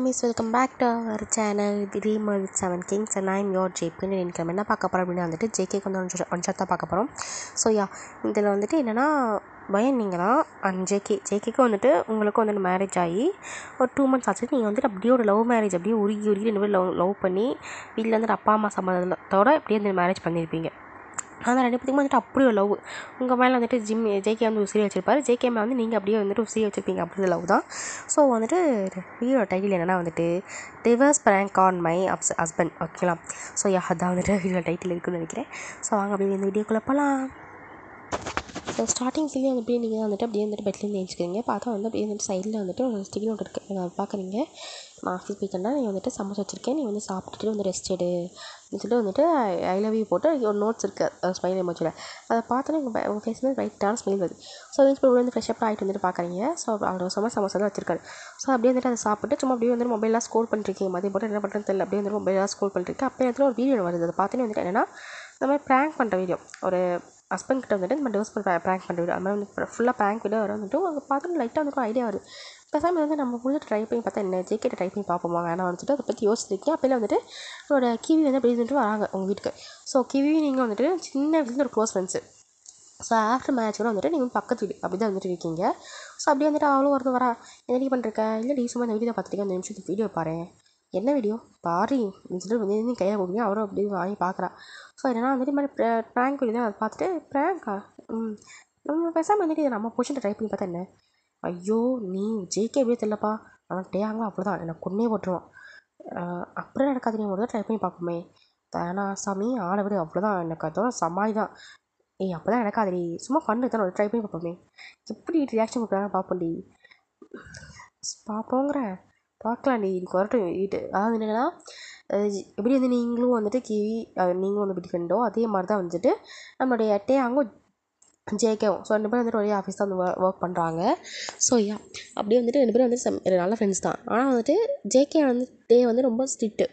Miss, welcome back to our channel Dreamer with 7 Kings and I'm your JP. இன்னைக்கு நம்ம என்ன பார்க்க போகிறோம் அப்படின்னா வந்துட்டு ஜேகேக்கு வந்து ஒன் ஷாட் தான் பார்க்க போகிறோம். ஸோ இதில் வந்துட்டு என்னென்னா பயம் நீங்கள் தான் அண்ட் ஜேகேக்கு வந்துட்டு உங்களுக்கு வந்துட்டு மேரேஜ் ஆகி ஒரு 2 months ஆச்சு. நீங்கள் வந்துட்டு அப்படியே ஒரு லவ் மேரேஜ் அப்படியே உருகி 2 பேர் லவ் பண்ணி வீட்டில் வந்துட்டு அப்பா அம்மா சம்மந்தத்தோடு அப்படியே இந்த மேரேஜ் பண்ணியிருப்பீங்க. ஆனால் 2 பேத்துக்கும் வந்துட்டு அப்படி ஒரு லவ் உங்கள் மேலே வந்துட்டு ஜேகே வந்து உசிரி வச்சிருப்பாரு, ஜேகே மேலே வந்து நீங்கள் அப்படியே வந்துட்டு உசிரி வச்சுருப்பீங்க. அப்படி லவ் தான். ஸோ வந்துட்டு வீடியோ டைட்டில் என்னென்னா வந்துட்டு reverse prank on my husband. ஓகேங்களா? ஸோ அதான் வந்துட்டு வீடியோ டைட்டில் இருக்குன்னு நினைக்கிறேன். ஸோ வாங்க அப்படியே இந்த வீடியோக்குள்ளே போகலாம். ஸோ ஸ்டார்டிங் சீன் அப்படியே நீங்கள் வந்துட்டு அப்படியே வந்துட்டு பெட்லேருந்து எழுச்சிக்கிறீங்க. பார்த்தா வந்து அப்படியே வந்துட்டு சைடில் வந்துட்டு ஒரு ஸ்டிக்கி நோட் இருக்குது. நீங்கள் அதை பார்க்குறீங்க. நான் ஆஃபீஸ் போய்ட்டேன்னா நீ வந்துட்டு சமைச்சு வச்சுருக்கேன், நீ வந்து சாப்பிட்டுட்டு வந்து ரெஸ்ட் எடு அப்படின்னு சொல்லிட்டு வந்துட்டு ஐ லவ் யூ போட்டு ஒரு நோட்ஸ் இருக்குது ஸ்மைல் எமோச்சில். அதை பார்த்தோன்னே உங்கள் ஃபேஸ் வந்து ரைட்டான ஸ்மைல் வருது. ஸோ இப்போ வந்து ஃப்ரெஷ்அப் ஆகிட்டு வந்துட்டு பார்க்குறீங்க. ஸோ அவர் சமோசா தான் வச்சிருக்காரு. ஸோ அப்படியே வந்துட்டு அதை சாப்பிட்டு சும்மா அப்படியே வந்து மொபைலாக ஸ்க்ரோல் பண்ணிருக்கீங்க. மதியம் போட்டு என்ன பண்ணுறதுன்னு தெரியல, அப்படியே வந்து மொபைலாக ஸ்க்ரோல் பண்ணிருக்கு. அப்போ இடத்துல ஒரு வீடியோ வருது. அதை பார்த்தோன்னே வந்துட்டு என்னென்னா இந்த மாதிரி ப்ராங்க் பண்ணுற வீடியோ, ஒரு ஹஸ்பண்ட் கிட்ட வந்துட்டு நம்ம டிவோர்ஸ் பண்ணுற ப்ராங்க் பண்ணுற வீடியோ, அது மாதிரி வந்து ஃபுல்லாக ப்ராங்க் வீடியோ வர வந்துட்டு அவங்க பார்த்துட்டு லைட்டாக வந்துட்டு ஐடியா வருது. பேசாமல் வந்து நம்ம வந்துட்டு ட்ரை பண்ணி பார்த்தா என்ன, ஜேகேட்ட ட்ரை பண்ணி பார்ப்போமா வேணாம் வந்துட்டு அதை பற்றி யோசிச்சிருக்கேன். அப்போல வந்துட்டு ஒரு கிவி வந்து அப்படி வந்துட்டு வராங்க உங்கள் வீட்டுக்கு. ஸோ கிவி நீங்கள் வந்துட்டு சின்ன வயசுலேருந்து ஒரு close friends. So after match கூட வந்துட்டு நீங்கள் பக்கத்து வீடு அப்படி தான் வந்துட்டு இருக்கீங்க. ஸோ அப்படியே வந்துட்டு அவளும் ஒருத்தர் வரா, என்ன பண்ணிருக்க, இல்லை டி சும்மா இந்த வீடியோ பார்த்துட்டு அந்த நிமிஷத்துக்கு வீடியோ பாரு, என்ன வீடியோ பாரு அப்படின்னு சொல்லிட்டு வந்து கையில் கொடுங்க. அவரும் அப்படியே வாங்கி பார்க்குறா. ஸோ என்னன்னா வந்துட்டு இந்த மாதிரி ப்ராங்க் வீடியோ தான். அதை பார்த்துட்டு ப்ராங்கா நம்ம பேசாமல் வந்துட்டு இதை நம்ம பொசிஷன் ட்ரை பண்ணி பார்த்தா என்ன, ஐயோ நீ ஜேகே எப்படியே தெரியலப்பா, ஆனால் டேயாங்க அப்படிதான் எனக்கு கொன்னே போட்டுருவான், அப்படியே நடக்காது, நீ ஒரு தான் ட்ரை பண்ணி பார்ப்போமே, வேணா சாமி ஆளை விடு, அவ்வளோதான் எனக்கு அதோட சமாளி தான், ஏய் அப்போ தான் நடக்காதுடி, சும்மா ஃபன்னு தான், ட்ரை பண்ணி பார்ப்போமே, எப்படி ரியாக்ஷன் கொடுக்குறாங்க பார்ப்போம்டி, பார்ப்போங்கிற பார்க்கலாம்டி இதுக்கு வரட்டும் வீட்டு. அதாவது என்னென்னா எப்படி வந்து நீங்களும் வந்துட்டு கிவி நீங்களும் வந்து இப்படி ஃப்ரெண்டோ அதே மாதிரி தான் வந்துட்டு நம்மளுடைய டேயாங்கும் ஜேகேவும். ஸோ 2 பேரும் வந்துட்டு ஒரே ஆஃபீஸ் தான் வந்து ஒர்க் பண்ணுறாங்க. ஸோ அப்படியே வந்துட்டு 2 பேரும் வந்துட்டு நல்ல ஃப்ரெண்ட்ஸ் தான். ஆனால் வந்துட்டு ஜேகே வந்து டே வந்து ரொம்ப ஸ்ட்ரிக்ட்டு.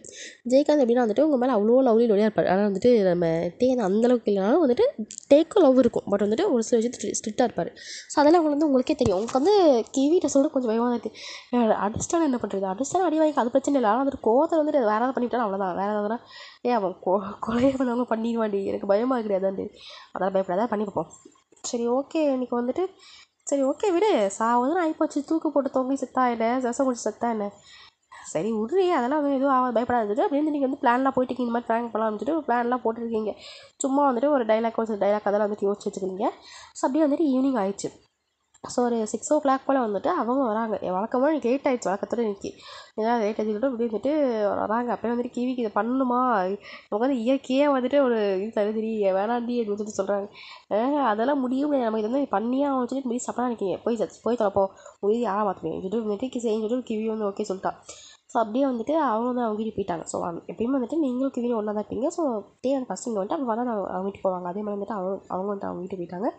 ஜேகே வந்து எப்படின்னா வந்துட்டு உங்கள் மேலே அவ்வளோ லவ்லியாக இருப்பார். ஆனால் வந்துட்டு நம்ம டே வந்து அந்தளவுக்கு இல்லைனாலும் வந்துட்டு டேக்கும் லவ் இருக்கும், பட் வந்துட்டு ஒரு சில விஷயத்து ஸ்ட்ரிக்டாக இருப்பார். ஸோ அதெல்லாம் உங்களுக்கு வந்து உங்களுக்கே தெரியும். உங்களுக்கு வந்து கிவிட்ட சொல்ல கொஞ்சம் பயமாக தான் இருக்குது. அடிஸ்டான என்ன பண்ணுறது, அடிஸ்டான அடி வாங்கி அது பிரச்சனை இல்லை, ஆனால் வந்துட்டு கோவத்தில் வந்துட்டு வேறு ஏதாவது பண்ணிவிட்டாலும் அவ்வளோதான். வேறு ஏதாவது அவன் கொலையை பண்ணவங்க பண்ணிடுவாண்டி, எனக்கு பயமாக கிடையாது அதாண்டி, அதெல்லாம் பயப்படாத பண்ணி பார்ப்போம். சரி ஓகே இன்றைக்கி வந்துட்டு சரி ஓகே விடு, சாவதுன்னு ஆகிப்போச்சு, தூக்கு போட்டு தொங்கி செத்தா என்ன, ரசம் குடிச்சு செத்தா என்ன, சரி விட்றி அதெல்லாம் வந்து எதுவும் ஆகாது பயப்படாது அப்படின்னு நீங்கள் வந்து பிளான்லாம் போயிட்டு இந்த மாதிரி ப்ராங்க் பண்ணலாம் வந்துட்டு பிளான்லாம் போட்டுருக்கீங்க. சும்மா வந்துட்டு ஒரு டைலாக் அதெல்லாம் வந்துட்டு யோசிச்சு வச்சுக்கிறீங்க. ஸோ அப்படியே வந்துட்டு ஈவினிங் ஆயிடுச்சு. ஸோ ஒரு 6 o'clock போல் வந்துட்டு அவங்க வராங்க. வழக்கமாக எனக்கு லேட் ஆகிடுச்சு, வழக்கத்தோடு இன்றைக்கி ஏதாவது லேட் ஆகிட்டு இப்படி வந்துட்டு வராங்க. அப்போ வந்துட்டு கிவிக்கு இதை பண்ணணுமா, நமக்கு வந்து இயற்கையே வந்துட்டு ஒரு இது தருதிரி வேணாண்டி அப்படின்னு சொல்லிட்டு சொல்கிறாங்க. அதெல்லாம் முடியும், நம்ம இதை வந்து பண்ணியே அவன் சொல்லிட்டு மீறி சப்பனா நிற்கிங்க, போய் தரப்போ உயிரி யாராக மாற்றுவேன் சொல்லிட்டு வந்துட்டு செய்யன்னு சொல்லிட்டு கிவி வந்து ஓகே சொல்லிட்டா. ஸோ அப்படியே வந்துட்டு அவங்க வந்து அவங்க வீட்டுக்கு போயிட்டாங்க. ஸோ எப்பயுமே வந்துட்டு நீங்களும் கிவியும் ஒன்றா தான் இருப்பீங்க. ஸோ டே வந்து ஃபஸ்ட்டு இங்கே வந்துட்டு அப்போ தான் அவங்க வீட்டுக்கு போவாங்க. அதே மாதிரி வந்துட்டு அவங்க வந்துட்டு அவங்க வீட்டுக்கு போயிட்டாங்க.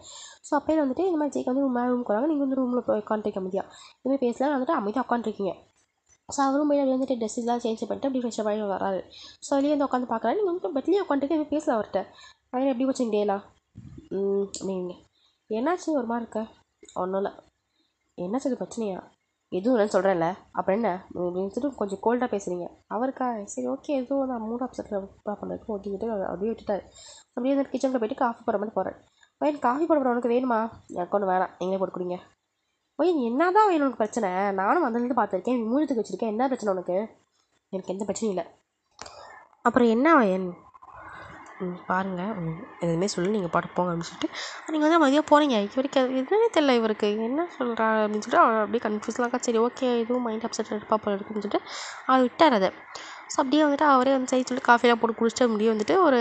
ஸோ அப்போயே வந்துட்டு இந்த மாதிரி ஜேக்கு வந்து மேலே ரூமுக்கு வராங்க. நீங்கள் வந்து ரூமில் போய் உட்காந்துருக்க அமைதியாக இதுமாதிரி பேசலாம் வந்துட்டு அமைதியாக உட்காந்துருக்கீங்க. ஸோ அவரும் போய் வந்துட்டு ட்ரெஸ்ஸெலாம் சேஞ்ச் பண்ணிட்டு அப்படி ஃப்ரெஷ்ஷாக ஆகி வராரு. ஸோ வெளியே வந்து உட்காந்து பார்க்குறாரு. நீங்கள் வந்து பெட்லேயே உட்காந்துட்டு எதுவும் பேசலாம் அவர்கிட்ட, அவன் எப்படி போச்சுங்க டேலாம் நீங்கள் என்னாச்சு ஒரு மாதிரி இருக்க, ஒன்றும் இல்லை, என்னாச்சு அது பிரச்சனையா, எதுவும் இல்லைன்னு சொல்கிறேன்ல அப்புறம் என்ன அப்படின்னு சொல்லிட்டு கொஞ்சம் கோல்டாக பேசுகிறீங்க. அவருக்கா சரி ஓகே எதுவும் நான் மூட் அப்செட்டில் பண்ணுறதுக்கு ஓகேங்கிட்டு அப்படியே விட்டுட்டார். அப்படியே வந்து கிச்சனில் போய்ட்டு காஃபி போடுற மாதிரி போகிறேன். பையன் காஃபி போட உனக்கு வேணுமா, எனக்கு ஒன்று வேணாம் நீங்களே போட்டு குடிங்க. பையன் என்ன தான் வேணும் உனக்கு பிரச்சனை, நானும் வந்ததுலேருந்து பார்த்துருக்கேன், மூலத்துக்கு வச்சுருக்கேன், என்ன பிரச்சனை உனக்கு, எனக்கு எந்த பிரச்சனையும் இல்லை, அப்புறம் என்ன வயன் பாருங்கள் எதுவுமே சொல்லி நீங்கள் பாட்டு போங்க அப்படின்னு சொல்லிட்டு நீங்கள் வந்து மதியம் போகிறீங்க. இவருக்கு எதுவுமே தெரியல, இவருக்கு என்ன சொல்கிறா அப்படின்னு சொல்லிட்டு அவர் அப்படியே கன்ஃபியூஸ்லாக்கா சரி ஓகே எதுவும் மைண்ட் அப்செட் இருப்பா போல இருக்குன்னு சொல்லிட்டு அவர் விட்டார் அதை. ஸோ அப்படியே வந்துட்டு அவரே வந்து சரி சொல்லிட்டு காஃபிலாம் போட்டு குடிச்சிட்டு முடியும் வந்துட்டு ஒரு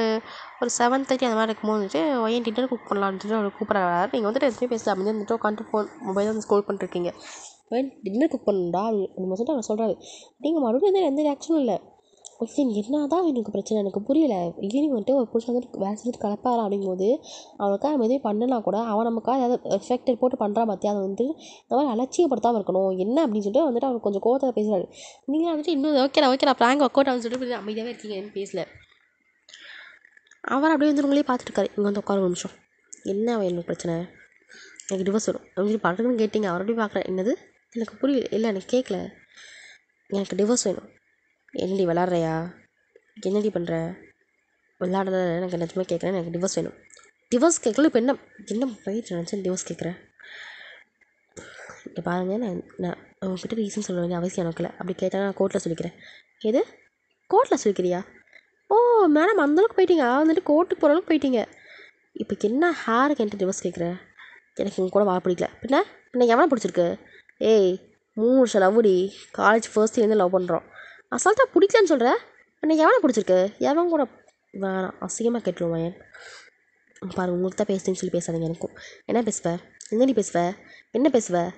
7:30 அந்த மாதிரி இருக்கும்போது வந்துட்டு ஒயன் டின்னர் குக் பண்ணலான்னு சொல்லிட்டு அவர் கூப்பிட்றாரு. நீங்கள் வந்துட்டு எதுவுமே பேசல அப்படி வந்துட்டு உட்காந்து ஃபோன் மொபைல் வந்து ஸ்க்ரோல் பண்ணிருக்கீங்க. ஒயன் டின்னர் குக் பண்ணணும்டா அப்படின்னு சொல்லிட்டு அவர் சொல்கிறாரு. நீங்கள் மறுபடியும் வந்து எந்த ரியாக்ஷனும் இல்லை. ஓகே என்ன தான் எனக்கு பிரச்சனை எனக்கு புரியலை, ஈவினிங் வந்துட்டு ஒரு புருஷன் வந்துட்டு வேலை செஞ்சுட்டு கலப்பாரா அப்படிங்கும்போது அவனுக்காக நம்ம எதுவும் பண்ணனா கூட அவன் நமக்காக ஏதாவது எஃபெக்ட் போட்டு பண்ணுறான் பார்த்தியா, அதை வந்துட்டு இந்த மாதிரி அலட்சியப்படுத்தாமல் இருக்கணும் என்ன அப்படின்னு சொல்லிட்டு வந்துட்டு அவர் கொஞ்சம் கோவத்தில் பேசுகிறாரு. நீங்கள் வந்துட்டு இன்னும் ஓகேடா ப்ராங்க் ஒர்க் அவுட் ஆகுன்னு சொல்லிட்டு அமைதியாகவே இருக்கீங்க, என்ன பேசல. அவர் அப்படியே வந்து உங்களே பார்த்துட்டு இருக்காரு. இங்கே வந்து உட்கார ஒரு நிமிஷம், என்ன எனக்கு பிரச்சனை, எனக்கு டிவோர்ஸ் வரும் அப்படின்னு சொல்லி பண்ணுறதுன்னு கேட்டிங்க. அவர் அப்படியே பார்க்குறேன், என்னது எனக்கு புரியல, இல்லை எனக்கு கேட்கல, எனக்கு டிவோர்ஸ் வேணும். என்னடி விளாட்றியா? என்னடி பண்ணுற? விளாடல, எனக்கு நிஜமே கேட்குறேன். எனக்கு டிவோர்ஸ் வேணும். டிவோர்ஸ் கேட்கல. இப்போ என்ன என்ன போயிட்டு நினச்சேன் டிவோர்ஸ் கேட்குறேன். இப்போ பாருங்கள், நான் உங்ககிட்ட ரீசன் சொல்ல வேண்டிய அவசியம் எனக்கு இல்லை. அப்படி கேட்டால் நான் கோர்ட்டில் சொல்லிக்கிறேன். எது கோர்ட்டில் சொல்லிக்கிறியா? ஓ மேடம், அந்தளவுக்கு போயிட்டீங்க. வந்துட்டு கோர்ட்டுக்கு போகிற அளவுக்கு போயிட்டீங்க. இப்போ என்ன ஹேருக்கு என்கிட்ட டிவோர்ஸ் கேட்குற? எனக்கு உங்க கூட வாழ பிடிக்கல. பின்ன எவனை பிடிச்சிருக்கு? ஏய் 3 வருஷம் லவ்வுடி. காலேஜ் ஃபர்ஸ்ட் இயர்லேருந்து லவ் பண்ணுறோம். அசால்ட்டாக பிடிக்கலன்னு சொல்கிற? பின்ன எவனை பிடிச்சிருக்கு? எவன் கூட வேணாம், அசிங்கமாக கேட்டுருவான். ஏன் பாருங்கள், உங்களுக்கு தான் பேசுறேன்னு சொல்லி பேசாதீங்க. எனக்கும் என்ன பேசுவேன்? என்னடி பேசுவேன்? என்ன பேசுவேன்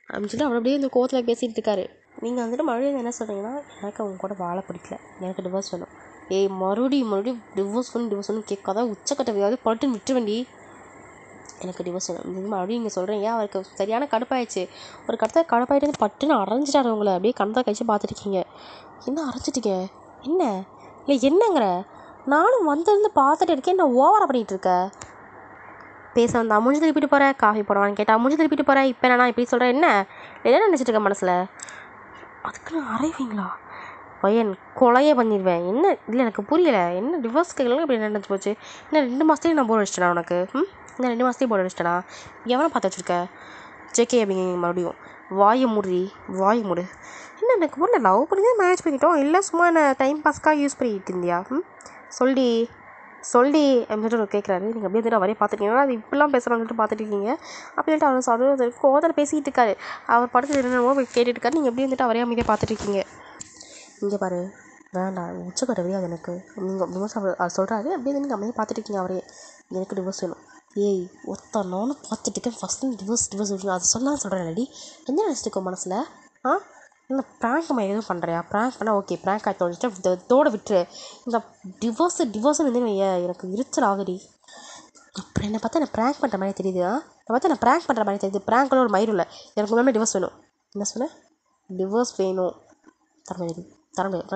அப்படின்னு சொல்லி அவர் அப்படியே இந்த கோவத்தில் பேசிகிட்டு இருக்காரு. நீங்கள் வந்துட்டு மறுபடியும் என்ன சொல்கிறீங்கன்னா, எனக்கு அவங்க கூட வாழ பிடிக்கல, எனக்கு டிவோர்ஸ் வேணும். ஏய் மறுபடியும் டிவோர்ஸ் வேணும் கேட்காத உச்சக்கட்டவையாவது பட்டுன்னு விட்டுருவேண்டி. எனக்கு டிவோர்ஸ் வேணும். இது மறுபடியும் நீங்கள் சொல்கிறீங்க. அவருக்கு சரியான கடுப்பாயிடுச்சு. ஒரு கடத்தை கடுப்பாயிட்டு பட்டுன்னு அரைஞ்சிட்டாரு உங்களை. அப்படியே கணத்தை கழிச்சு பார்த்துருக்கீங்க. என்ன அரைஞ்சிட்டீங்க? என்ன இல்லை என்னங்கிற? நானும் வந்திருந்து பார்த்துட்டு இருக்கேன். என்ன ஓவராக பண்ணிகிட்டு இருக்க? பேச வந்தா மூஞ்சி திருப்பிட்டு போகிறேன். காஃபி போடுவான்னு கேட்டால் மூஞ்சி திருப்பிட்டு போகிறேன். இப்போ நான் இப்படி சொல்கிறேன். என்ன நினச்சிட்டு இருக்க மனசில்? அதுக்கு நான் அரைவீங்களா? பையன் கொலையே பண்ணிடுவேன். என்ன இல்லை எனக்கு புரியலை. என்ன டிவோர்ஸ் கேட்கலாம் இப்படி நினச்சி போச்சு? என்ன 2 மாதத்துலேயே நான் போர் அடிச்சிட்டேனா உனக்கு? என்ன 2 மாதத்துலேயே போர் அடிச்சிட்டேனா? எவனை பார்த்து வச்சுருக்க? ஜேகே அப்படிங்க மறுபடியும் வாயை மூடு. என்ன எனக்கு முன்னே லவ் பண்ணி தான் மேரேஜ் பண்ணிட்டோம், இல்லை சும்மா என்ன டைம் பாஸ்க்காக யூஸ் பண்ணிட்டு இருந்தியா? சொல்டி அப்படின்னு சொல்லிட்டு கேட்குறாரு. நீங்கள் அப்படியே வந்துட்டு அவரே பார்த்துருக்கீங்க. அது இப்படிலாம் பேசுகிறான்னு சொல்லிட்டு பார்த்துட்டு இருக்கீங்க. அப்படி சொல்லிட்டு அவர் கோதலை பேசிகிட்டு இருக்காரு. அவர் படத்தில் என்னென்னமோ கேட்டுட்டு இருக்காரு. நீங்கள் எப்படி வந்துட்டு அவரே அமைதியாக பார்த்துட்டு இருக்கீங்க. இங்கே பாரு, வேண்டாம், உச்சக்கட்ட முடியாது எனக்கு. நீங்கள் டிவோர்ஸ் அவர் சொல்கிறாரு. அப்படியே நீங்கள் அமைதியாக பார்த்துட்டு இருக்கீங்க. அவரே எனக்கு டிவோர்ஸ் வேணும். ஏய் நானும் பார்த்துட்டு இருக்கேன். ஃபஸ்ட்டு டிவோர்ஸ் அதை சொல்லலாம் சொல்கிறேன். இல்லடி என்ன நினச்சிட்டு மனசில்? இல்லை ப்ராங்க் மாதிரி எதுவும் பண்ணுறியா? ப்ராங்க் பண்ணால் ஓகே, ப்ராங்க் ஆகி தோணுச்சுட்டு இதோட விட்டுரு. இந்த டிவோர்ஸ்னு வந்து எனக்கு இருச்சல் ஆகுடி. அப்புறம் என்னை பார்த்தா நான் ப்ராங்க் பண்ணுற மாதிரி தெரியுது. நான் ப்ராங்க் பண்ணுற மாதிரி தெரியுது. ப்ராங்க்ல ஒரு மயிரும் இல்லை. எனக்கு முன்னாடி டிவோர்ஸ் வேணும். என்ன சொன்னேன்? டிவோர்ஸ் வேணும். தரமுடியாது.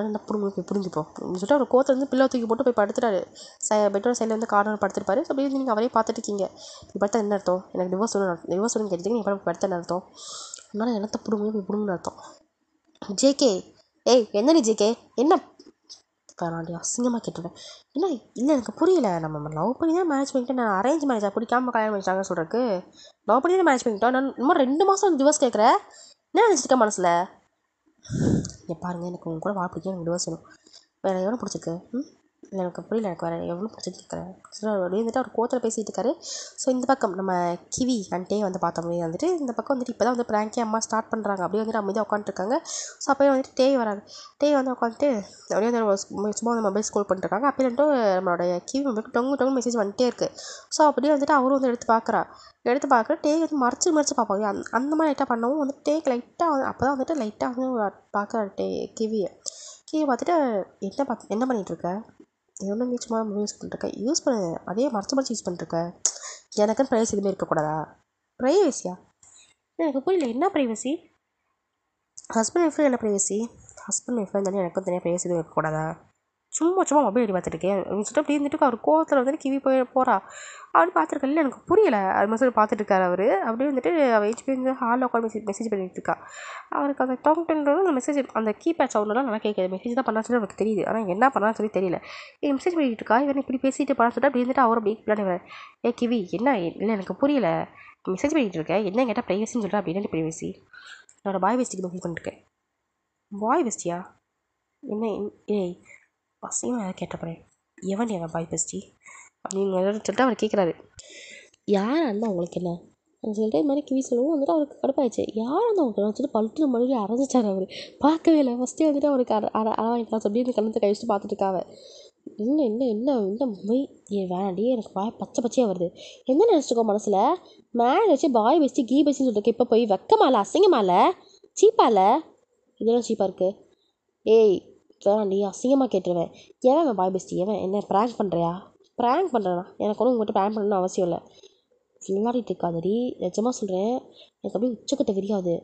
என்ன புரிஞ்சுப்போம் அப்படின்னு சொல்லிட்டு அவர் கோத்தில் வந்து பில்லோ தூக்கி போட்டு போய் படுத்துட்டாரு. பெட்டோட சைடில் வந்து கார்னர் படுத்துருப்பாரு. ஸோ அப்படி நீங்கள் அவரே பார்த்துட்டு இருக்கீங்க. இப்போ படுத்த என்ன அர்த்தம்? எனக்கு டிவோர்ஸ் வேணும்னு கேட்டீங்க. நீங்கள் படுத்த என்ன அர்த்தம்? அதனால் என்னத்தை பிடுங்குன்னு அர்த்தம். ஜேகே, ஏய் என்னடி ஜேகே? என்ன வேணாண்டி, அசிங்கமாக கேட்டுருவேன். இல்லை எனக்கு புரியல. நம்ம லவ் பண்ணி தான் மேரேஜ் பண்ணிவிட்டு நான் அரேஞ்ச் மேரேஜாக பிடிக்காம கல்யாணம் பண்ணிட்டாங்கன்னு சொல்கிறதுக்கு? லவ் பண்ணி தான் மேரேஜ் பண்ணிக்கிட்டோம். நான் இன்னும் 2 மாதம் டிவோர்ஸ் கேட்குறேன். என்ன நினச்சிருக்கேன் மனசில்? இங்கே பாருங்கள், எனக்கு உங்க கூட வாழ பிடிக்கும். எனக்கு டிவோர்ஸ் வேணும். வேறு எவ்வளோ பிடிச்சிருக்கு? இல்லை எனக்கு புரியல. எனக்கு வேறு எவ்வளோ பிடிச்சிருக்கு கேட்குறேன். ஸோ அப்படியே வந்துட்டு அவர் கோத்தில் பேசிகிட்டு இருக்காரு. ஸோ இந்த பக்கம் நம்ம கிவி அண்டே வந்து பார்த்தோம்னே வந்துட்டு இந்த பக்கம் வந்துட்டு இப்போ தான் வந்து ப்ராங்கே அம்மா ஸ்டார்ட் பண்ணுறாங்க. அப்படியே வந்துட்டு அமைதியாக உட்காந்துருக்காங்க. ஸோ அப்போயே வந்துட்டு டே வராது. டே வந்து உட்காந்துட்டு அப்படியே வந்து சும்மா வந்து மொபைல் ஸ்கோல் பண்ணிட்டுருக்காங்க. அப்போ வந்துட்டு நம்மளுடைய கிவி மொபைலுக்கு டொங்கு மெசேஜ் வந்துட்டே இருக்குது. ஸோ அப்படியே வந்துட்டு அவரும் வந்து எடுத்து பார்க்குற டே வந்து மறைச்சு பார்ப்பாங்க. அந்த மாதிரி லைட்டாக பண்ணவும் வந்து டேக்கு லைட்டாக அப்போ தான் வந்துட்டு லைட்டாக வந்து பார்க்குற கிவியை பார்த்துட்டு என்ன பண்ணிகிட்ருக்க? எவ்வளோ சும்மா யூஸ் பண்ணிருக்கேன். யூஸ் பண்ண அதே மறைச்சு யூஸ் பண்ணிருக்கேன். எனக்குன்னு ப்ரைவசி எதுவுமே இருக்கக்கூடாதா? ப்ரைவசியா? எனக்கு புரியல. என்ன ப்ரைவசி? ஹஸ்பண்ட் ஒய்ஃபு என்ன ப்ரைவசி? ஹஸ்பண்ட் ஒய்ஃபு இருந்தாலும் எனக்கும் தனியாக ப்ரைவசி எதுவும் இருக்கக்கூடாதா? சும்மா மொபைல் அடி பார்த்துட்டுருக்கேன் அப்படின்னு சொல்லிட்டு அப்படி இருந்துட்டு அவர் கோவத்தில் வந்துட்டு கிவி போகிறா அப்படின்னு பார்த்துருக்கல. எனக்கு புரியலை. அது மாதிரி சொல்லி பார்த்துட்டு அவர் அப்படியே வந்துட்டு அவள் ஹெச்பி வந்து ஹாலில் உட்காந்து மெசேஜ் பண்ணிட்டு இருக்கா. அவருக்கு அந்த டொங்கிறது அந்த மெசேஜ் அந்த கீபேட் சவுண்டெல்லாம் நல்லா கேட்குது. மெசேஜ் தான் பண்ணா சொல்லி அவருக்கு தெரியுது. ஆனால் என்ன பண்ணான்னு சொல்லி தெரியல. மெசேஜ் பண்ணிட்டு இருக்கா. இவன் இப்படி பேசிட்டு பண்ண சொல்லிட்டு அப்படி இருந்துட்டு அவர் அப்படி பின்னாடி கிவி என்ன இல்லை எனக்கு புரியல. மெசேஜ் பண்ணிகிட்டு இருக்கேன். என்ன கேட்டால் ப்ரைவசின்னு சொல்கிறேன். அப்படின்னு ப்ரைவசி? என்னோடய பாய் பெஸ்டிக்கு மெசேஜ் பண்ணிருக்கேன். பாய் பெஸ்டியா? என்ன? ஏய் அசிங்கமாக யாரும் கேட்டப்பறேன். எவன் என் பாய் பெஸ்டி அப்படின்னு சொல்லிட்டு அவர் கேட்குறாரு. யாராக இருந்தால் உங்களுக்கு என்ன அப்படின்னு சொல்லிட்டு இது மாதிரி கிவி சொல்லவும் வந்துட்டு அவருக்கு கடுப்பாயிடுச்சு. யாராக இருந்தால் உங்களுக்கு வச்சுட்டு பழுட்டு மறுபடியும் அரைஞ்சிச்சார் அவர். பார்க்கவே இல்லை. ஃபஸ்ட்டே வந்துட்டு அவருக்கு அரவாங்கிக்கலாம் சொல்லி இந்த கண்ணத்தை கழிச்சுட்டு பார்த்துட்டு இருக்காவ. என்ன போய் வேணாண்டி, எனக்கு பாய் பச்சையாக வருது. என்ன நினச்சிக்கோ மனசில்? மேலே வச்சு பாய் பெஸ்டி கீ பெஸ்டின்னு சொல்லிட்டு இப்போ போய் வெக்கமால அசிங்கமால சீப்பால இதெல்லாம் சீப்பாக இருக்குது. ஏய் வேணாண்டி, அசிங்கமாக கேட்டுருவேன். ஏன் பாய் பெஸ்டி? ஏன் என்ன ப்ராங்க் பண்ணுறியா? ப்ராங்க் பண்ணுறேண்ணா? எனக்கு ஒன்றும் உங்கள்கிட்ட ப்ராங்க் பண்ணணும்னு அவசியம் இல்லை. விளையாடிட்டு இருக்காதடி, நிஜமாக சொல்கிறேன். எனக்கு அப்படியே உச்சக்கட்ட விரியாது.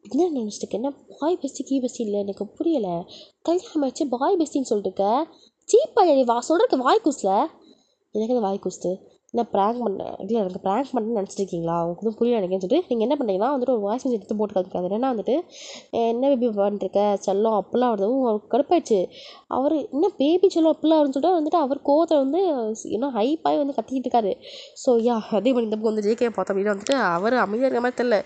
என்ன நினச்சிட்டு என்ன பாய் பெஸ்டி கீ பெஸ்டி இல்லை? எனக்கு புரியலை. கல்யாணம் ஆச்சு பாய் பெஸ்டின்னு சொல்லிட்டு இருக்க. சீப்பா வா சொல்கிறதுக்கு வாய் கூசல. எனக்கு அந்த வாய் கூசுது. இல்லை ப்ராங்க் பண்ணேன், இல்லை எனக்கு ப்ராங்க் பண்ணேன்னு நினச்சிருக்கீங்களா, உங்களுக்கு வந்து புரியல நினைக்கிறேன்னு சொல்லிட்டு நீங்கள் என்ன பண்ணுறீங்கன்னா வந்துட்டு ஒரு வாய்ஸ் மெசேஜ் எடுத்து போட்டு காமிக்காது. என்னன்னா வந்துட்டு என்ன பேபி பண்ணிருக்க செல்லம் அப்படிலாம் வருது அவருக்கு கடுப்பாயிடுச்சு. அவர் என்ன பேபி செல்லம் அப்படிலாம் வருதுன்னு சொல்லிட்டு வந்துட்டு அவர் கோவத்தை வந்து என்ன ஹைப்பாகி வந்து கத்திக்கிட்டு இருக்காரு. ஸோ அதே மாதிரி இந்த பக்கம் வந்து ஜேகே பார்த்தோம் அப்படின்னா வந்துட்டு அவர் அமைதியாக இருக்கிற மாதிரி தெரியல.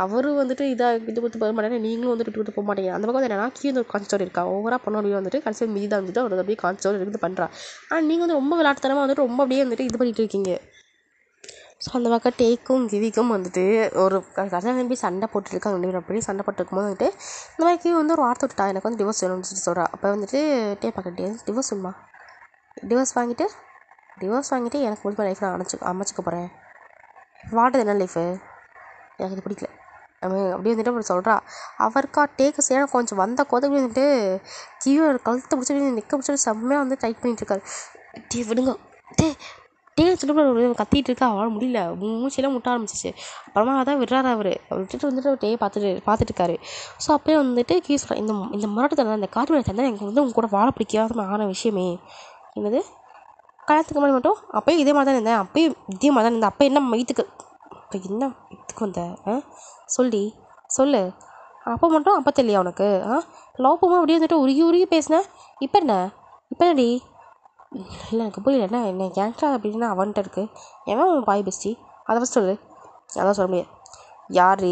அவரும் வந்துட்டு இதாக விட்டு கொடுத்து போக மாட்டேங்க, நீங்களும் வந்துட்டு விட்டு கொடுத்து போக மாட்டேங்க. அந்த பக்கம் வந்து என்னன்னா கீழே ஒரு கான்ஸ்டோர் இருக்கா ஓவராக பண்ண முடியும் வந்துட்டு கடைசியில் மீதி தான் வந்துட்டு அவர் அப்படியே கான்ஸ்டோர் எடுத்து பண்ணுறா. ஆனால் நீங்கள் வந்து ரொம்ப விளையாட்டுத்தனமாக வந்துட்டு ரொம்ப அப்படியே வந்துட்டு இது பண்ணிட்டு இருக்கீங்க. ஸோ அந்த பக்கம் டேக்கும் கிவிக்கும் வந்துட்டு ஒரு கல்யாணம் நம்பி சண்டை போட்டுருக்காங்க, ரெண்டு பேரும் அப்படி சண்டை போட்டுருக்கும் போது வந்துட்டு இந்த மாதிரி கிவி வந்து ஒரு வார்த்தை விட்டுட்டா, எனக்கு வந்து டிவோர்ஸ் வேணும்னு சொல்லி சொல்கிறா. அப்போ வந்துட்டு டே பார்க்க டிவோர்ஸ் வேணுமா, டிவோர்ஸ் வாங்கிட்டு எனக்கு முடிஞ்ச லைஃப் நான் அமைச்சிக்க போகிறேன், வாட்டது என்ன லைஃபு, எனக்கு இது பிடிக்கல அப்படியே வந்துட்டு அப்படி சொல்கிறா. அவருக்கா டேக்கு சேரம் கொஞ்சம் வந்த கோதை வந்துட்டு கிவியோட கழுத்தை பிடிச்சி நிற்க பிடிச்சி செம்மையாக வந்து டைட் பண்ணிட்டு இருக்காரு. டே விடுங்க டே டே சொல்லிட்டு கத்திட்டு இருக்கா, அவளால் முடியல, மூச்செல்லாம் முட்ட ஆரம்பிச்சிச்சு. அப்புறமா அதான் விடுறாரு அவர் விட்டுட்டு வந்துட்டு டே பார்த்துட்டு இருக்காரு. ஸோ அப்போயே வந்துட்டு கீ சொல்கிறேன், இந்த முரட்டுத்தனம் இந்த காட்டு வேலை தந்தா எனக்கு வந்து உங்க கூட வாழ பிடிக்காத ஆன விஷயமே. என்னது கல்யாணத்துக்கு முன்னாடி மட்டும் அப்போயும் இதே மாதிரி தான் இருந்தேன், அப்போயும் இதே மாதிரி தான் இருந்தேன், அப்போ என்ன வயிற்றுக்கு இப்போ என்ன இதுக்கு வந்த சொல்லு. அப்போ மட்டும் அப்போ தெரியலையா உனக்கு? லவ் போகும்போது அப்படியே வந்துட்டு உருகி பேசினேன், இப்போ என்னடி இல்லை எனக்கு புரியல, என்ன கேங்ஸ்டர் அப்படின்னா அவன்கிட்ட இருக்குது, எவன் பாய் பெஸ்டி அதை ஃபஸ்ட் சொல்லு. அதான் சொல்ல முடியாது, யார்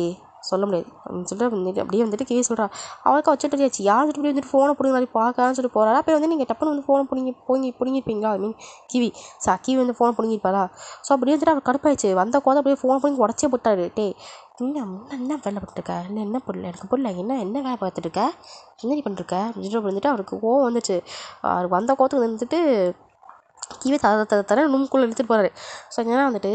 சொல்ல முடியாது அப்படின்னு சொல்லிட்டு வந்துட்டு அப்படியே வந்துட்டு கீழே சொல்கிறா. அவளுக்கு வச்சுட்டு யார் இப்படி வந்துட்டு ஃபோனை பிடிங்க மாதிரி பார்க்கலான்னு சொல்லிட்டு போகிறாரா. அப்போ வந்து நீங்கள் டப்புன்னு வந்து ஃபோனை பிடிங்கிருப்பீங்களா, ஐ மீன் கிவி வந்து ஃபோனை பிடிங்கிருப்பாரா. ஸோ அப்படியே வந்துட்டு அவர் கடுப்பாயிடுச்சு, வந்த கோதை அப்படியே ஃபோன் பண்ணி உடச்சே போட்டாரு. டே என்ன வேலை பண்ணிட்டுருக்க, என்ன பொருள் எனக்கு பொருள் என்ன வேலை பார்த்துட்டுருக்க, என்ன பண்ணிருக்க அப்படின்னு வந்துட்டு அவருக்கு கோவம் வந்துச்சு. அவர் வந்த கோவத்துக்கு வந்துட்டு கிவி தர ரூம்குள்ளே எடுத்துகிட்டு போகிறாரு. ஸோ என்னன்னா வந்துட்டு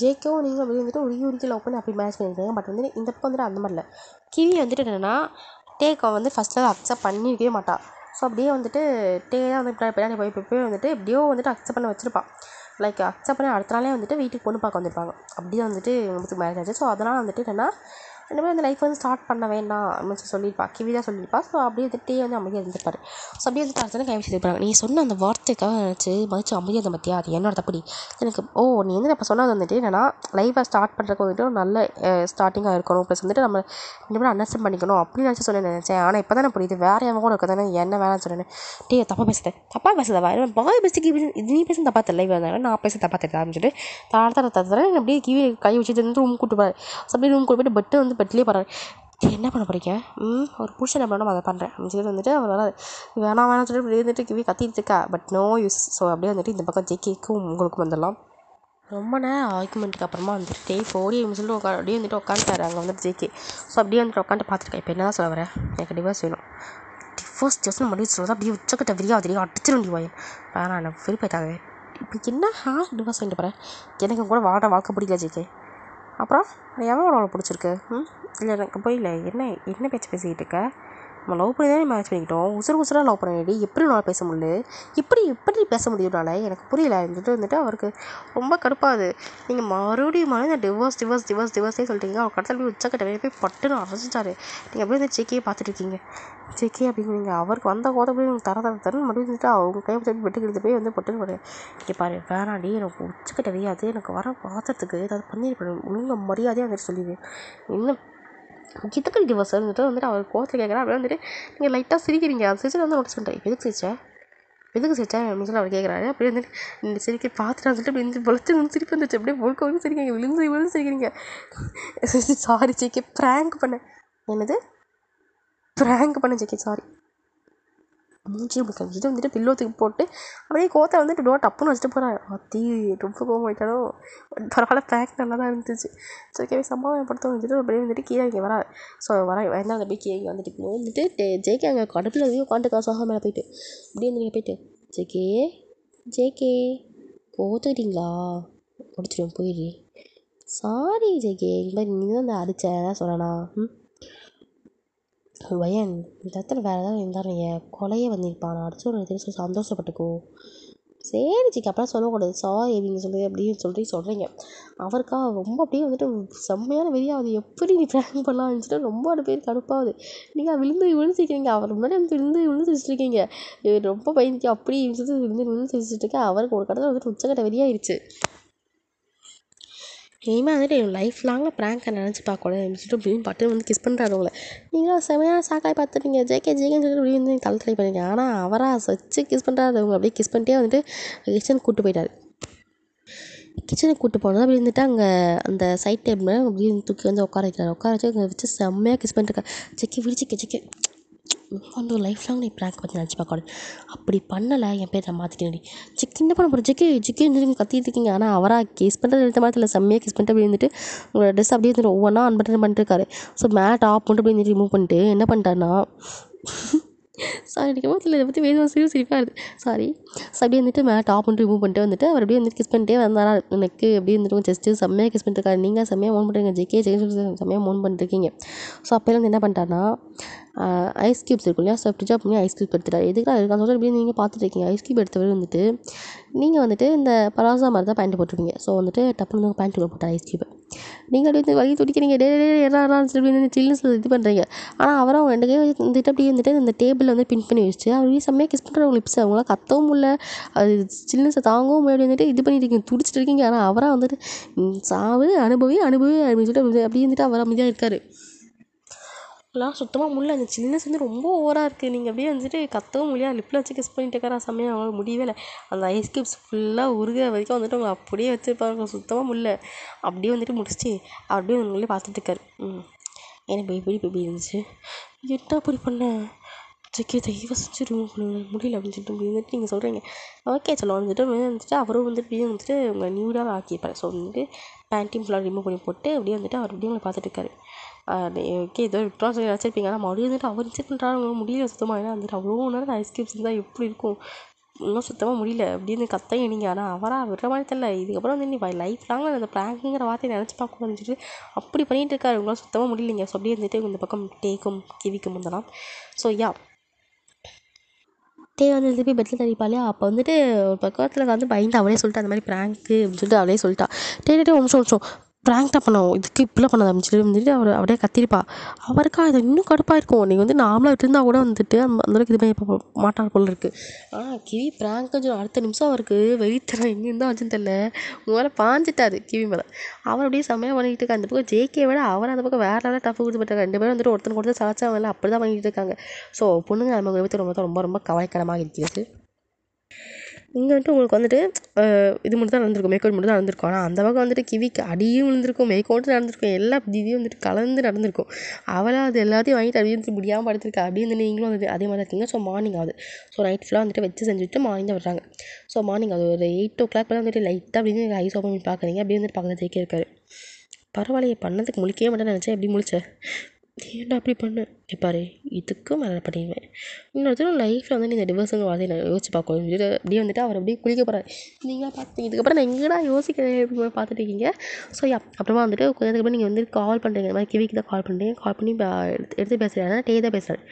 ஜேக்கவும் நீங்கள் அப்படி வந்துட்டு உருகி லவ் பண்ணி அப்படி மேட்ச் பண்ணியிருக்கீங்க. பட் வந்து இந்த பக்கம் வந்துட்டு அந்த மாதிரி இல்லை. கிவி வந்துட்டு என்னென்னா டேக்கை வந்து ஃபஸ்ட்டில் அக்செப்ட் பண்ணியிருக்கவே மாட்டாள். ஸோ அப்படியே வந்துட்டு டே தான் வந்து பின்னாடி போய் வந்துட்டு எப்படியோ வந்துட்டு அக்செப்ட் பண்ண வச்சுருப்பான். லைக் அக்செப்ட் பண்ணி அடுத்த நாளே வந்துட்டு வீட்டுக்கு பொண்ணு பார்க்க வந்திருப்பாங்க. அப்படியே வந்துட்டு இவங்களுக்கு மேரேஜ் ஆச்சு. ஸோ அதனால் வந்துட்டு என்னென்னா இந்த மாதிரி அந்த லைஃப் வந்து ஸ்டார்ட் பண்ண வேண்டாம் அப்படின்னு சொல்லியிருப்பா, கிவி தான் சொல்லியிருப்பா. ஸோ அப்படியே வந்து டே வந்து அமைதியாக இருந்திருப்பார். ஸோ அப்படியே வந்து அடுத்த கை வச்சுருப்பாங்க. நீ சொன்ன அந்த வார்த்தைக்காக நினச்சி மதிச்சு அமைதியாக இருந்த பற்றியா, அது என்னோட தப்படி எனக்கு. நீ வந்து இப்போ சொன்னது வந்துட்டு என்னென்னா லைஃப்பை ஸ்டார்ட் பண்ணுறதுக்கு வந்துட்டு ஒரு நல்ல ஸ்டார்டிங்காக இருக்கணும், ப்ளஸ் வந்துட்டு நம்ம ரெண்டு பேரும் அண்டர்ஸ்டாண்ட் பண்ணிக்கணும் அப்படின்னு நினச்சேன். ஆனால் இப்போ தானே புரியுது, வேறு எவன் கூட இருக்க தானே என்ன வேணாம்னு சொன்னேன். டே தப்பாக பேசுதா பாய் பெஸ்ட்டு கிவி இது நீ பேச தப்பா தெரியல, இருந்தாலும் நான் பேச தப்பா தெரியல அப்படின்னு சொல்லிட்டு தர அப்படியே கிவி கை வச்சுட்டு வந்து ரூம் கூட்டு போகிறாரு. ஸோ அப்படியே ரூம் கூட்டு போய்ட்டு வந்து பெட்லேயே போகிறாரு. என்ன பண்ண போகிறீங்க, ஒரு புருஷன் என்ன பண்ணணும் அதை பண்ணுறேன் அப்படின்னு சொல்லிட்டு வந்துட்டு அவர் வராது. வேணாம் சொல்லிட்டு இப்படி வந்துட்டு கிவி கத்திட்டு இருக்கா. But no use. ஸோ அப்படியே வந்துட்டு இந்த பக்கம் ஜேகேக்கும் உங்களுக்கும் வந்துடலாம். ரொம்ப நேரம் ஆர்குமெண்ட்டுக்கு அப்புறமா வந்துட்டு போடி அப்படின்னு சொல்லிட்டு அப்படியே வந்துட்டு உட்காந்துட்டாரு அங்கே வந்துட்டு ஜேகே. ஸோ அப்படியே வந்துட்டு உட்காந்துட்டு பார்த்துருக்கேன். இப்போ என்ன தான் சொல்ல வரேன், எனக்கு டிவோர்ஸ் வேணும். டிவோர்ஸ் மறுபடியும் சொல்லுறது அப்படியே உச்சக்கட்ட விரியாதிரி அடிச்சிருண்டி வாயன் வேணாம், எனக்கு விருப்பத்தாங்க. இப்போ என்ன டிவோர்ஸ் வாங்கிட்டு போகிறேன், எனக்கு கூட வாழ்க்கை பிடிக்கல ஜேகே. அப்புறம் எவன் அவ்வளோ பிடிச்சிருக்கு? இல்லை எனக்கு போயில என்ன பேச்சு பேசிக்கிட்டு இருக்க, நம்ம லவ் பண்ணி தான் மேட்ச் பண்ணிக்கிட்டோம், உசுராக லவ் பண்ணி எப்படி நான் பேச முடியல, எப்படி பேச முடியும்னால எனக்கு புரியல இருந்துட்டு வந்துட்டு அவருக்கு ரொம்ப கடுப்பாகுது. நீங்கள் மறுபடியும் இந்த டிவோர்ஸே சொல்லிட்டீங்க. அவர் கடத்தல் போய் உச்சக்கட்ட போய் பட்டுன்னு அரைச்சிட்டாரு. நீங்கள் அப்படியே வந்து ஜேகேயை பார்த்துட்டு இருக்கீங்க. ஜேகே அப்படிங்கிறீங்க, அவருக்கு வந்த கோதை போய் தரன்னு மறுபடியும் வந்துட்டு அவங்க கையை வச்சு வெட்டுக்கு எடுத்து போய் வந்து பொட்டுன்னு போடுறேன். இங்கே பாரு வேணாடி, எனக்கு உச்சக்கட்ட தெரியாது, எனக்கு வர பாத்திரத்துக்கு ஏதாவது பண்ணியிருப்பேன், ஒழுங்கு மரியாதையாக வந்துட்டு சொல்லிடுவேன். இன்னும் கிட்டக்கல் டிவோர்ஸ் வந்துட்டு அவர் கோவத்தில் கேட்குறேன். அப்படியே வந்துட்டு நீங்கள் லைட்டாக சிரிக்கிறீங்க. அது சிரிச்சு வந்து நோட்டீஸ் பண்ணுறேன். எதுக்கு சிரிச்சேன் அப்படின்னு சொல்லி அவர் கேட்குறாரு. அப்படியே வந்துட்டு இந்த சிரிக்க பார்த்துட்டு வந்துட்டு அப்படி இந்த பொழுத்து வந்து சிரிப்பு வந்துச்சு. அப்படியே பொழுக்க வந்து சிரிக்கிறீங்க, விழுந்து சிரிக்கிறீங்க. சாரி ஜேகே, ப்ராங்க் பண்ணேன். என்னது ப்ராங்க் பண்ண ஜேகே, சாரி. மூஞ்சி முடிச்சு வந்துட்டு பில்லோத்துக்கு போட்டு அப்படியே கோத்தை வந்துட்டு டோர் டப்புன்னு வச்சுட்டு போகிறாரு. அத்தி ரொம்ப கோவம் போயிட்டாலும் பரவாயில்ல, ப்ராங்க் நல்லா தான் இருந்துச்சு. ஸோ ஓகே சமாதானப்படுத்த வந்துட்டு அப்படியே வந்துட்டு கீழே இங்கே வரா. ஸோ வேணா அந்த போய் கீழே வந்துட்டு ஜேகே அங்கே கடுப்பில் எதையும் உட்காந்து காசாக மேலே போயிட்டு அப்படியே நீங்கள் போயிட்டு ஜேகே கோத்துக்கிட்டீங்களா, முடிச்சிடுவேன் போயிடு. சாரி ஜேகே, இந்த மாதிரி நீ தான் அந்த அடித்த சொல்லணா. பையன் இந்த இடத்துல வேறு ஏதாவது இருந்தாலும் நீங்கள் கொலையே வந்திருப்பான், நான் அடிச்சு ஒரு தெரிஞ்சு சந்தோஷப்பட்டுக்கோ. சரி சிக்கி அப்போலாம் சொல்லக்கூடாது, சாரி அப்படின்னு சொல்கிறீங்க. அவருக்கா ரொம்ப அப்படியே வந்துட்டு செம்மையான வெறியாகுது, எப்படி நீ ப்ராங்க் பண்ணலாம் இருந்துச்சுட்டு ரொம்ப பேர் கடுப்பாகுது. நீங்கள் விழுந்துருக்கீங்க, அவர் முன்னாடி வந்து விழுந்து சிரிச்சிருக்கீங்க, ரொம்ப பயந்துச்சு அப்படி விழுந்து சிரிச்சிட்டு அவருக்கு ஒரு கடத்தில் வந்துட்டு உச்சக்கட்ட வெறியாயிருச்சு. இனிமேல் வந்துட்டு என் லைஃப் லாங்கில் ப்ராங்கை நினச்சி பார்க்கக்கூடாது சொல்லிட்டு அப்படின்னு பட்டு வந்து கிஸ் பண்ணுறாரு உங்களை. நீங்களும் செமையான சாக்காய் பார்த்துட்டீங்க, ஜேகேன்னு சொல்லிட்டு இப்படி வந்து தலை பண்ணிங்க. ஆனால் அவராக வச்சு கிஸ் பண்ணுறாரு, அவங்க அப்படியே கிஸ் பண்ணிட்டே வந்துட்டு கிச்சனுக்கு கூப்பிட்டு போயிட்டார். கிச்சனுக்கு கூப்பிட்டு போனது அப்படி இருந்துட்டு அங்கே அந்த சைட் டேபிள் அப்படி தூக்கி வந்து உட்கார வச்சு அங்கே வச்சு செம்மையாக கிஸ் பண்ணிட்டு ஜெக்கி விழிச்சிக்க வந்து லைஃப் லாங் நீ ப்ராங்க் பற்றி நினச்சி பார்க்கணும், அப்படி பண்ணலை என் பேர் நான் மாற்றிக்கிறேன். என்ன பண்ண போகிறேன் ஜிக்கி இருந்துட்டு கத்திட்டு இருக்கீங்க. ஆனால் அவராக கிஸ் பண்ணுறது எடுத்த மாதிரி இல்லை, செம்மையாக கிஸ் பண்ணிட்டு அப்படி இருந்துட்டு உங்களோட ட்ரெஸ் அப்படியே இருந்துட்டு ஒவ்வொன்றா பண்ணிட்டு இருக்காரு. ஸோ மேலே டாப் பண்ணிட்டு அப்படி இருந்துட்டு ரிமூவ் பண்ணிட்டு என்ன பண்ணிட்டாருன்னா சாரி எனக்கு மொத்தத்தில் இதை பற்றி வேணும் சிரிப்பாக இருக்குது சாரி. ஸோ அப்படியே வந்துட்டு மேலே டாப் பண்ணிட்டு ரிமூவ் பண்ணிட்டு வந்துட்டு அவர் அப்படியே வந்துட்டு கிஸ் பண்ணிட்டே வந்தாரா எனக்கு அப்படியே வந்துட்டு ஜஸ்ட்டு செம்மையாக கிஸ் பண்ணிட்டு இருக்காரு. நீங்கள் செம்மையாக மோன் பண்ணுறீங்க, ஜெக்கே செம்மையாக மோன் பண்ணிருக்கீங்க. ஸோ அப்போலாம் வந்து என்ன பண்ணிட்டாருன்னா ஐஸ் க்யூப்ஸ் இருக்கும் இல்லையா, ஸோ ஃப்ரிட்ஜ் ஆஃப் பண்ணி ஐஸ் க்யூப் எடுத்துட்டாரு. எதுக்காக இருக்கான்னு சொல்லிட்டு அப்படியே நீங்கள் பார்த்துட்டு இருக்கீங்க. ஐஸ் க்யூப் எடுத்தவர் வந்துட்டு நீங்கள் வந்துட்டு இந்த பலாசா மாதிரி தான் பேண்ட் போட்டுருக்கீங்க. ஸோ வந்துட்டு டப்புன்னு பேண்ட்டுக்குள்ள போட்டார் ஐஸ் க்யூப்பை. நீங்கள் அப்படியே வந்து வழி துடிக்கிறீங்க, எல்லாம் சொல்லி சில்னஸ் இது பண்ணுறீங்க. ஆனால் அவரும் அவங்க 2 கை வந்துட்டு அப்படியே வந்துட்டு அந்த டேபிளில் வந்து பின் பண்ணி வச்சுட்டு அவர் செம்மையாக கிஸ் பண்ணுற லிப்ஸ் அவங்களாம் கத்தவும் முடியல, அது சில்னஸை தாங்கவும் முடியாது வந்துட்டு இது பண்ணிட்டு இருக்கீங்க, துடிச்சிட்டு இருக்கீங்க. ஆனால் அவராக வந்துட்டு சாவு அனுபவி அப்படின்னு சொல்லிட்டு அப்படியே வந்துட்டு அவர் அமைதியாக இருக்கார். எல்லாம் சுத்தமாக முடியல, அந்த சில்னஸ் வந்து ரொம்ப ஓவராக இருக்குது. நீங்கள் அப்படியே வந்துட்டு கத்தவும் முடியாது, லிப்பில் வச்சு கிஸ் பண்ணிட்டு இருக்காரா செம்மையாக, அவங்களால முடியவே இல்லை. அந்த ஐஸ் கியூப்ஸ் ஃபுல்லாக உருகிற வரைக்கும் வந்துட்டு அவங்க அப்படியே வச்சுருப்பாங்க, சுத்தமாக முடியல. அப்படியே வந்துட்டு முடிச்சுட்டு அப்படியே உங்களே பார்த்துட்டு இருக்காரு. எனக்கு எப்படி இருந்துச்சு, என்ன அப்படி பண்ணேன் ஜெக்கே தயவு செஞ்சு ரிமூவ் பண்ணுங்க முடியல அப்படின்னு சொல்லிட்டு வந்துட்டு நீங்கள் சொல்கிறீங்க. ஓகே சொல்லுவோம் வந்துட்டு அவரும் வந்துட்டு அப்படியே வந்துட்டு உங்களை நியூடாக ஆக்கியிருப்பார். ஸோ வந்துட்டு பேண்ட்டையும் ஃபுல்லாக ரிமூவ் பண்ணி போட்டு அப்படியே வந்துட்டு அவர் அப்படியே உங்களை பார்த்துட்டு இருக்காரு. ஓகே ஏதோ விட்ரா சொல்லி வச்சிருப்பீங்க, ஆனால் மறுபடியும் வந்துட்டு அவர் இன்செக்ட் பண்ணுறாரு, உங்களுக்கு முடியல சுத்தமாக. ஏன்னா வந்துட்டு அவ்வளோ நேரம் ஐஸ் கியூப்ஸ் இருந்தால் எப்படி இருக்கும், இன்னும் சுத்தமாக முடியல அப்படின்னு கத்தையும் நீங்கள். ஆனால் அவராக விடுற மாதிரி தெரியல. இதுக்கப்புறம் வந்து நீ லைஃப் லாங்கில் அந்த ப்ராங்க்குங்கிற வார்த்தையை நினச்சி பார்க்கணும்னு சொல்லிட்டு அப்படி பண்ணிகிட்டு இருக்காரு. உங்களால் சுத்தமாக முடியலைங்க. ஸோ அப்படியே வந்துட்டு இந்த பக்கம் டேக்கும் கிவிக்கும் வந்தலாம். ஸோ யா டே வந்து திருப்பி பெட்டில் தள்ளிப்பாளையா. அப்போ வந்துட்டு ஒரு பக்கத்தில் வந்து பயந்து அவளே சொல்லிட்டு அந்த மாதிரி ப்ராங்க்கு அப்படின்னு சொல்லிட்டு அவளே சொல்லிட்டா. டே ஒரு நிமிஷம் ப்ராங்க் தான் பண்ணோம், இதுக்கு இப்படிலாம் பண்ணாத அப்படின்னு சொல்லி வந்துட்டு அவர் அப்படியே கத்திருப்பா. அவருக்கா இது இன்னும் கடுப்பாக இருக்கும். நீங்கள் வந்து நார்மலாக விட்டுருந்தா கூட வந்துட்டு அந்தளவுக்கு இது பண்ணி மாட்டார் போல இருக்குது. ஆனால் கிவி ப்ராங்க்குன்னு சொல்லி அடுத்த நிமிஷம் அவருக்கு வெறித்தரம் எங்கேருந்து ஆச்சுன்னு தெரியல, உங்களால் பாஞ்சிட்டாரு கிவி மேலே. அவர் அப்படியே செம்மையாக பண்ணிக்கிட்டு இருக்காங்க. அந்த பக்கம் ஜேகே விட அவர் அந்த பக்கம் வேறு லெவலில் டஃப் கொடுத்து போட்டாங்க. 2 பேரும் வந்துட்டு ஒருத்தர் சலாச்சாரம் அப்படி தான் பண்ணிக்கிட்டு இருக்காங்க. ஸோ பொண்ணுங்க நம்ம விபத்து ரொம்ப கவலைக்கிடமாக இருக்கிறது. இங்கே வந்துட்டு உங்களுக்கு வந்துட்டு இது மட்டும் தான் நடந்திருக்கும், மேக்கோட் மட்டும் தான் நடந்திருக்கும். ஆனால் அந்த பக்கம் வந்துட்டு கிவிக்கு அடியும் விழுந்திருக்கும், மேக்கோட்டும் நடந்திருக்கும், எல்லா இதையும் வந்துட்டு கலந்து நடந்திருக்கும். அவளாக அது எல்லாத்தையும் வாங்கிட்டு அப்படியே வந்துட்டு முடியாமல் படுத்திருக்கா. அப்படியே வந்து நீங்களும் வந்துட்டு அதே மாதிரி இருக்கீங்க. ஸோ மார்னிங் ஆகுது. ஸோ நைட் ஃபுல்லாக வந்துட்டு வச்சு செஞ்சுட்டு மார்னிங் தான் வர்றாங்க. ஸோ மார்னிங் அது ஒரு 8 o'clock மேலே வந்துட்டு லைட்டாக அப்படின்னு ஐஸ் ஓப்பன் பண்ணி பார்க்குறீங்க. அப்படியே வந்துட்டு பக்கத்தில் ஜெயிக்க இருக்காரு. பரவாயில்லையே பண்ணதுக்கு முழிக்கவே மாட்டேன்னு நினச்சேன், எப்படி முழிச்சேன், ஏன்டா அப்படி பண்ணு பாரு, இதுக்கும் மேலே பண்ணிடுவேன். இன்னொருத்தரும் லைஃப்பில் வந்து இந்த டிவோர்ஸுங்க வார்த்தையை நான் யோசிச்சு பார்க்கணும் அப்படியே வந்துட்டு அவர் அப்படியே குளிக்க போகிறாரு. நீங்களாம் பார்த்துட்டீங்க. இதுக்கப்புறம் நான் எங்கடா யோசிக்கிறேன் அப்படின்னு பார்த்துட்டு இருக்கீங்க. ஸோ அப்புறமா வந்துட்டு கொஞ்சத்துக்கு அப்புறம் நீங்கள் வந்து கால் பண்ணுறீங்க, இந்த மாதிரி கிவிக்கு தான் கால் பண்ணுறீங்க. கால் பண்ணி எடுத்து பேசுகிறாரு, டே தான் பேசுகிறாரு.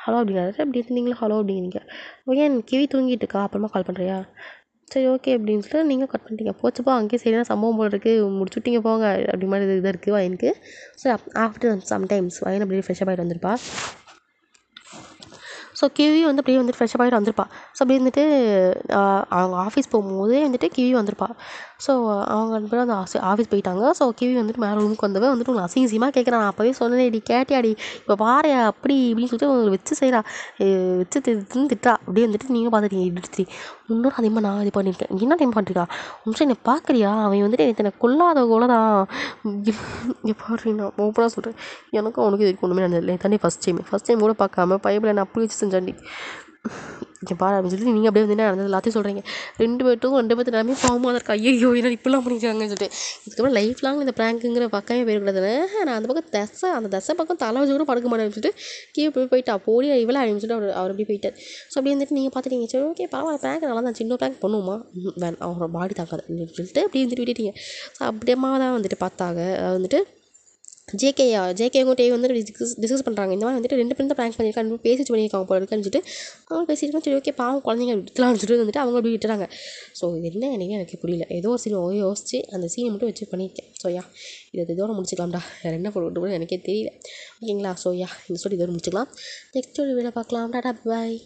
ஹலோ அப்படிங்கிறாரு. அப்படி எடுத்து நீங்களும் ஹலோ அப்படிங்கிறீங்க. ஓகே கிவி தூங்கிட்டு இருக்கா, அப்புறமா கால் பண்ணுறியா, சரி ஓகே அப்படின்னு சொல்லிட்டு நீங்கள் கட் பண்ணிட்டீங்க. போச்சுப்பா அங்கேயே சரியான சம்பவம் போல் இருக்குது, முடிச்சுட்டிங்க போங்க அப்படி மாதிரி இதாக இருக்குது வயனுக்கு. ஸோ ஆஃப்டர் சம்டைம்ஸ் வயன் அப்படியே ஃப்ரெஷ்ஷப் ஆகிட்டு வந்திருப்பா. ஸோ கிவி வந்து அப்படியே வந்துட்டு ஃப்ரெஷ்ஷப் ஆகிட்டு வந்திருப்பா. ஸோ அப்படி வந்துட்டு அவங்க ஆஃபீஸ் போகும்போதே வந்துட்டு கிவி வந்திருப்பா. ஸோ அவங்க 2 பேரும் அந்த ஆஃபீஸ் போயிட்டாங்க. ஸோ கிவி வந்துட்டு மேலே ரூமுக்கு வந்தவன் வந்துட்டு உங்களை அசிங்கமாக கேட்குறான். நான் அப்போவே சொன்னேன், டி கேட்டியாடி இப்போ பாரு அப்படி இப்படின்னு சொல்லிட்டு உங்களுக்கு வச்சு செய்கிறா, வச்சு திட்டா. அப்படியே வந்துட்டு நீங்கள் பார்த்துட்டீங்க இப்படி இன்னொரு அதிகமாக நான் இது பண்ணியிருக்கேன். என்ன டைம் பண்ணிருக்கா நிமிஷம் என்னை பார்க்குறியா, அவன் வந்துட்டு என்னை கொல்லாத கொலதான். இங்கே பாரு நான் ஓப்பனாக சொல்கிறேன், எனக்கும் அவனுக்கு இதுக்கு ஒன்றுமே நடந்ததில்லை. தானே ஃபஸ்ட் டைம் கூட பார்க்காம பைபிள் என்னை அப்படி வச்சு செஞ்சாண்டி இங்கே பாரு அப்படின்னு சொல்லிட்டு நீங்கள் அப்படியே வந்து நடந்தது எல்லாத்தையும் சொல்கிறீங்க. 2 பேர்த்து எல்லாமே பாவமாக தான் இருக்கா. ஐயோ என்ன இப்படிலாம் பண்ணிக்கிறாங்கன்னு சொல்லிட்டு இதுக்கப்புறம் லைஃப் லாங் இந்த ப்ராங்க்குங்கிற பக்கமே போயிடக்கூடாதுன்னு நான் அந்த பக்கம் அந்த தசை பக்கம் தலை வச்சு கூட படுக்க மாட்டேன்னு சொல்லிட்டு கீழே போயிட்டா போடி இவ்வளோ அப்படின்னு சொல்லிட்டு அவர் அப்படி போயிட்டார். ஸோ அப்படி வந்துட்டு நீங்கள் பார்த்துட்டீங்க. சரி ஓகே பரவாயில்ல ப்ராங்க் நல்லா தான், சின்ன ப்ராங்க் பண்ணுவோமா வேணும் அவரோட பாடி தாக்காது அப்படின்னு சொல்லிட்டு அப்படி வந்துட்டு விட்டுட்டீங்க. ஸோ அப்படியேமா தான் வந்துட்டு பார்த்தாங்க வந்துட்டு ஜேகேவும் டேயும் வந்துட்டு டிஸ்கஸ் பண்ணுறாங்க. இந்த மாதிரி வந்துட்டு 2 பேரும் தான் ப்ராங்க் பண்ணியிருக்காங்க, பேசிட்டு பண்ணியிருக்காங்க போல இருக்குன்னு சொல்லிட்டு அவங்க பேசியிருக்கோம். சரி ஓகே பாவம் குழந்தைங்க விட்டுலாம்னு சொல்லிட்டு வந்துட்டு அவங்க அப்படி விட்டுறாங்க. ஸோ இது என்ன எனக்கு புரியல. ஏதோ ஒரு சீன் யோசிச்சு அந்த சீனை மட்டும் வச்சு பண்ணியிருக்கேன். ஸோ இது இதோட முடிச்சுக்கலாம்டா, வேறு என்ன போட்டு கூட எனக்கே தெரியல. ஓகேங்களா? ஸோ இந்த ஸ்டோரி இதோட முடிச்சுக்கலாம். நெக்ஸ்ட் ஒரு வீடியோ பார்க்கலாம். டாடா பாய்.